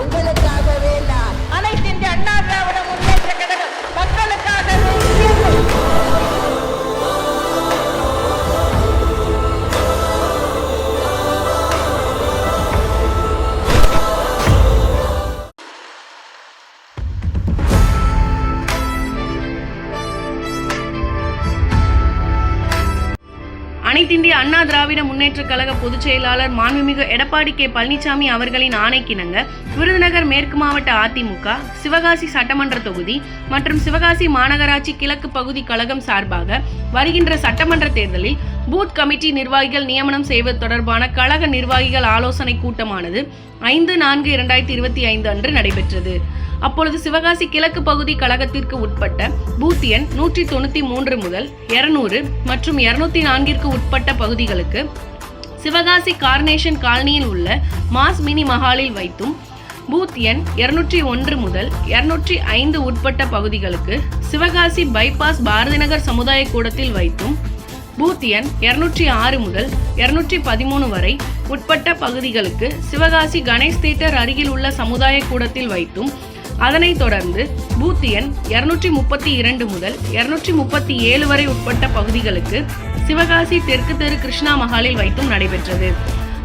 உங்களுக்காகவே நான். அனைத்து இந்திய அண்ணா திராவிட முன்னேற்ற கழகம் மக்களுக்காகவே அனைத்திந்திய அண்ணா திராவிட முன்னேற்ற கழக பொதுச் செயலாளர் மாண்புமிகு எடப்பாடி கே பழனிசாமி அவர்களின் ஆணைக்கிணங்க விருதுநகர் மேற்கு மாவட்ட அதிமுக, சிவகாசி சட்டமன்ற தொகுதி மற்றும் சிவகாசி மாநகராட்சி கிழக்கு பகுதி கழகம் சார்பாக வருகின்ற சட்டமன்ற தேர்தலில் பூத் கமிட்டி நிர்வாகிகள் நியமனம் செய்வது தொடர்பான கழக நிர்வாகிகள் ஆலோசனை கூட்டமானது 5/4/2025 அன்று நடைபெற்றது. அப்பொழுது சிவகாசி கிழக்கு பகுதி கழகத்திற்கு உட்பட்ட பூத் எண் 193 முதல் 200 மற்றும் 204 உட்பட்ட பகுதிகளுக்கு சிவகாசி கார்னேஷன் காலனியில் உள்ள மாஸ் மினி மஹாலில் வைத்தும், பூத் எண் 201 முதல் 205 உட்பட்ட பகுதிகளுக்கு சிவகாசி பைபாஸ் பாரதிநகர் சமுதாய கூடத்தில் வைத்தும், பூத் எண் 206 முதல் 213 வரை உட்பட்ட பகுதிகளுக்கு சிவகாசி கணேஷ் தியேட்டர் அருகில் உள்ள சமுதாய கூடத்தில் வைத்தும், அதனைத் தொடர்ந்து பூத் எண் 232 முதல் 237 வரை உட்பட்ட பகுதிகளுக்கு சிவகாசி தெற்கு தெரு கிருஷ்ணா மஹாலில் வைத்தும் நடைபெற்றது.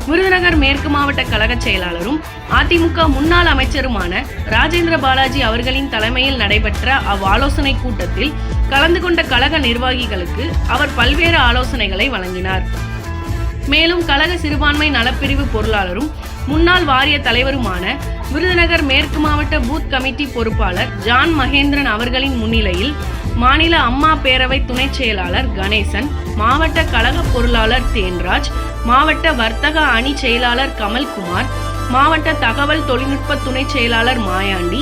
விருதுநகர் மேற்கு மாவட்ட கழக செயலாளரும் அதிமுக முன்னாள் அமைச்சருமான ராஜேந்திர பாலாஜி அவர்களின் தலைமையில் நடைபெற்ற அவ்வாலோசனை கூட்டத்தில் கலந்து கொண்ட கழக நிர்வாகிகளுக்கு அவர் பல்வேறு ஆலோசனைகளை வழங்கினார். மேலும் கழக சிறுபான்மை நலப்பிரிவு பொருளாளரும் முன்னாள் வாரிய தலைவருமான விருதுநகர் மேற்கு மாவட்ட பூத் கமிட்டி பொறுப்பாளர் ஜான் மகேந்திரன் அவர்களின் முன்னிலையில் மாநில அம்மா பேரவை துணை செயலாளர் கணேசன், மாவட்ட கழக பொருளாளர் தேன்ராஜ், மாவட்ட வர்த்தக அணி செயலாளர் கமல்குமார், மாவட்ட தகவல் தொழில்நுட்ப துணை செயலாளர் மாயாண்டி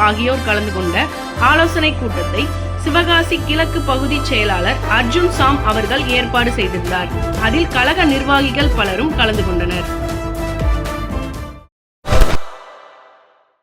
ஆகியோர் கலந்து கொண்ட ஆலோசனை கூட்டத்தை சிவகாசி கிழக்கு பகுதி செயலாளர் அர்ஜுன் சாம் அவர்கள் ஏற்பாடு செய்திருந்தார். அதில் கழக நிர்வாகிகள் பலரும் கலந்து கொண்டனர்.